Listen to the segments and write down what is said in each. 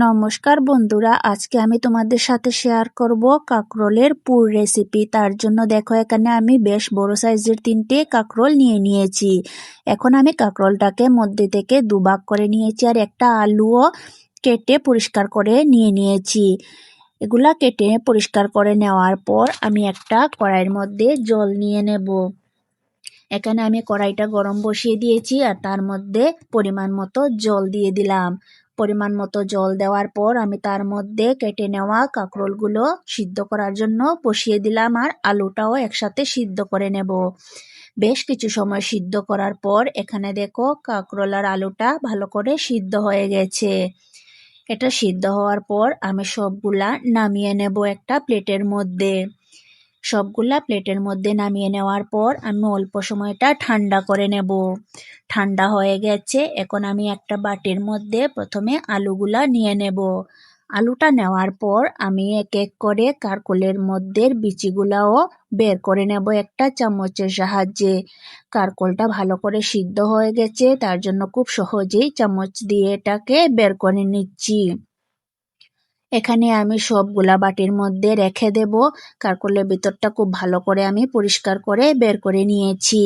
নমস্কার বন্ধুরা, আজকে আমি তোমাদের সাথে শেয়ার করব কাঁকরোলের পুর রেসিপি। তার জন্য দেখো এখানে আমি বেশ বড় সাইজের 3টে কাঁকরোল নিয়ে নিয়েছি। এখন আমি কাঁকরোলটাকে মধ্যে থেকে দুভাগ করে নিয়েছি আর একটা আলুও কেটে পরিষ্কার করে নিয়ে নিয়েছি। এগুলা কেটে পরিষ্কার করে নেওয়ার পর আমি একটা কড়াইয়ের মধ্যে জল নিয়ে নেব। এখানে আমি কড়াইটা গরম বসিয়ে দিয়েছি আর তার মধ্যে পরিমাণ মতো জল দিয়ে দিলাম। পরিমাণ মতো জল দেওয়ার পর আমি তার মধ্যে কেটে নেওয়া কাঁকরোলগুলো সিদ্ধ করার জন্য বসিয়ে দিলাম আর আলুটাও একসাথে সিদ্ধ করে নেব। বেশ কিছু সময় সিদ্ধ করার পর এখানে দেখো কাঁকরোল আর আলুটা ভালো করে সিদ্ধ হয়ে গেছে। এটা সিদ্ধ হওয়ার পর আমি সবগুলা নামিয়ে নেব একটা প্লেটের মধ্যে। সবগুলা প্লেটের মধ্যে নামিয়ে নেওয়ার পর আমি অল্প সময়টা ঠান্ডা করে নেব। ঠান্ডা হয়ে গেছে, এখন আমি একটা বাটির মধ্যে প্রথমে আলুগুলা নিয়ে নেব। আলুটা নেওয়ার পর আমি এক এক করে কাঁকরোলের মধ্যে বিচিগুলাও বের করে নেব একটা চামচের সাহায্যে। কাঁকরোলটা ভালো করে সিদ্ধ হয়ে গেছে, তার জন্য খুব সহজেই চামচ দিয়ে এটাকে বের করে নিচ্ছি। এখানে আমি সবগুলা বাটির মধ্যে রেখে দেব। কাঁকরোলের ভিতরটা খুব ভালো করে আমি পরিষ্কার করে বের করে নিয়েছি।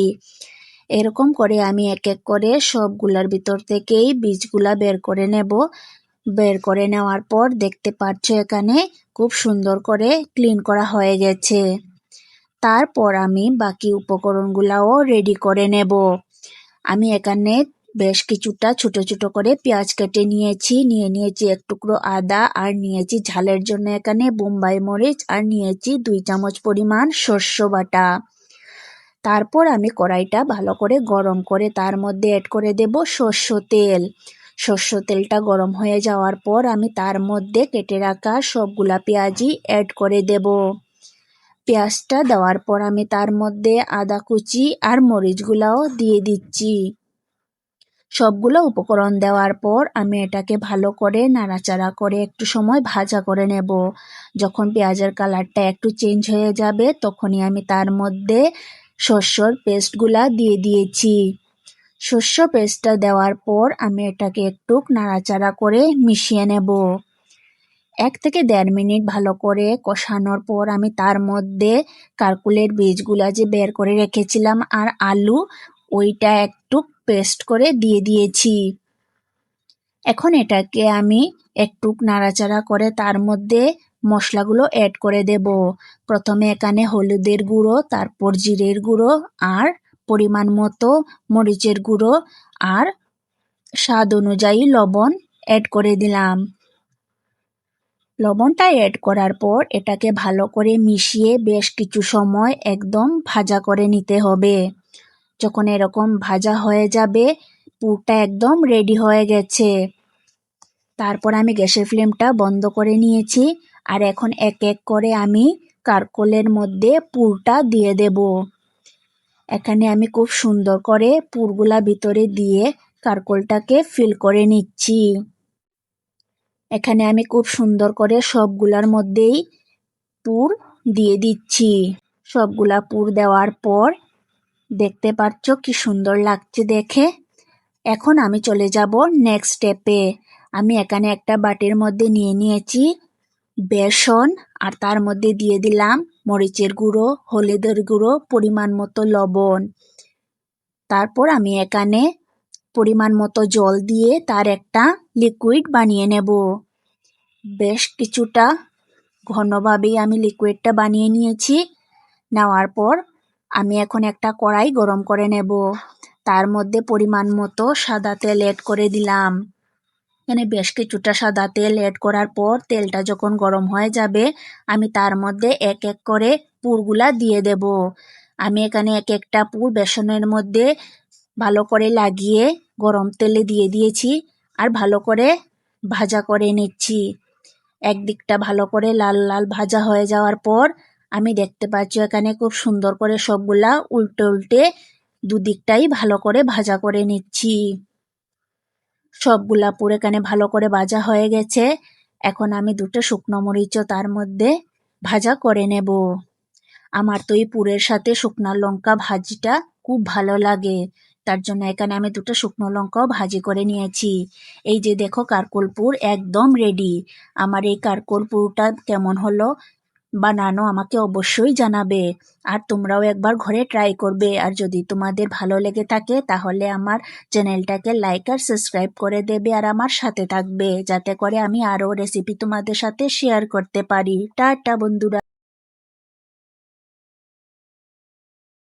এরকম করে আমি এক এক করে সবগুলার ভিতর থেকেই বীজগুলা বের করে নেব। বের করে নেওয়ার পর দেখতে পাচ্ছ এখানে খুব সুন্দর করে ক্লিন করা হয়ে গেছে। তারপর আমি বাকি উপকরণগুলাও রেডি করে নেব। আমি এখানে বেশ কিছুটা ছোট ছোট করে পেঁয়াজ কেটে নিয়েছি, নিয়েছি এক টুকরো আদা আর নিয়েছি ঝালের জন্য এখানে বোম্বাই মরিচ আর নিয়েছি 2 চামচ পরিমাণ সর্ষ বাটা। তারপর আমি কড়াইটা ভালো করে গরম করে তার মধ্যে অ্যাড করে দেব সর্ষ তেল। সর্ষ তেলটা গরম হয়ে যাওয়ার পর আমি তার মধ্যে কেটে রাখা সবগুলা পেঁয়াজই অ্যাড করে দেব। পেঁয়াজটা দেওয়ার পর আমি তার মধ্যে আদা কুচি আর মরিচগুলাও দিয়ে দিচ্ছি। সবগুলো উপকরণ দেওয়ার পর আমি এটাকে ভালো করে নাড়াচাড়া করে একটু সময় ভাজা করে নেব। যখন পেঁয়াজের কালারটা একটু চেঞ্জ হয়ে যাবে তখনই আমি তার মধ্যে সরষের পেস্টগুলা দিয়ে দিয়েছি। সর্ষ পেস্টটা দেওয়ার পর আমি এটাকে একটু নাড়াচাড়া করে মিশিয়ে নেব। 1 থেকে 1.5 মিনিট ভালো করে কষানোর পর আমি তার মধ্যে কাঁকরোলের বীজগুলা যে বের করে রেখেছিলাম আর আলু ওইটা একটু পেস্ট করে দিয়ে দিয়েছি। এখন এটাকে আমি একটু নাড়াচাড়া করে তার মধ্যে মশলাগুলো অ্যাড করে দেব। প্রথমে এখানে হলুদের গুঁড়ো, তারপর জিরের গুঁড়ো আর পরিমাণ মতো মরিচের গুঁড়ো আর স্বাদ অনুযায়ী লবণ অ্যাড করে দিলাম। লবণটা অ্যাড করার পর এটাকে ভালো করে মিশিয়ে বেশ কিছু সময় একদম ভাজা করে নিতে হবে। যখন এরকম ভাজা হয়ে যাবে পুরটা একদম রেডি হয়ে গেছে। তারপর আমি গ্যাসের ফ্লেমটা বন্ধ করে নিয়েছি আর এখন এক এক করে আমি কাঁকরোলের মধ্যে পুরটা দিয়ে দেব। এখানে আমি খুব সুন্দর করে পুরগুলা ভিতরে দিয়ে কাঁকরোলটাকে ফিল করে নিচ্ছি। এখানে আমি খুব সুন্দর করে সবগুলার মধ্যেই পুর দিয়ে দিচ্ছি। সবগুলা পুর দেওয়ার পর দেখতে পাচ্ছ কি সুন্দর লাগছে দেখে। এখন আমি চলে যাব নেক্সট স্টেপে। আমি এখানে একটা বাটির মধ্যে নিয়ে নিয়েছি বেসন আর তার মধ্যে দিয়ে দিলাম মরিচের গুঁড়ো, হলুদের গুঁড়ো, পরিমাণ মতো লবণ। তারপর আমি এখানে পরিমাণ মতো জল দিয়ে তার একটা লিকুইড বানিয়ে নেব। বেশ কিছুটা ঘনভাবেই আমি লিকুইডটা বানিয়ে নিয়েছি। নেওয়ার পর আমি এখন একটা কড়াই গরম করে নেব। তার মধ্যে পরিমাণ মতো সাদা তেল অ্যাড করে দিলাম। এখানে বেশ কিছুটা সাদা তেল অ্যাড করার পর তেলটা যখন গরম হয়ে যাবে আমি তার মধ্যে এক এক করে পুরগুলা দিয়ে দেব। আমি এখানে এক একটা পুর বেসনের মধ্যে ভালো করে লাগিয়ে গরম তেলে দিয়ে দিয়েছি আর ভালো করে ভাজা করে নিচ্ছি। একদিকটা ভালো করে লাল লাল ভাজা হয়ে যাওয়ার পর আমি দেখতে পাচ্ছি এখানে খুব সুন্দর করে সবগুলা উল্টে উল্টে দুদিকটাই ভালো করে ভাজা করে নিচ্ছি। সবগুলা পুর এখানে ভালো করে ভাজা হয়ে গেছে। এখন আমি 2টা শুকনো মরিচও তার মধ্যে ভাজা করে নেব। আমার তো এই পুরের সাথে শুকনো লঙ্কা ভাজিটা খুব ভালো লাগে, তার জন্য এখানে আমি 2টা শুকনো লঙ্কাও ভাজি করে নিয়েছি। এই যে দেখো কারকোল পুর একদম রেডি। আমার এই কারকোল পুরটা কেমন হলো বানানো আমাকে অবশ্যই জানাবে। আর তোমরাও একবার ঘরে ট্রাই করবে। আর যদি তোমাদের ভালো লেগে থাকে তাহলে আমার চ্যানেলটাকে লাইক আর সাবস্ক্রাইব করে দেবে আর আমার সাথে থাকবে, যাতে করে আমি আরও রেসিপি তোমাদের সাথে শেয়ার করতে পারি। টাটা বন্ধুরা।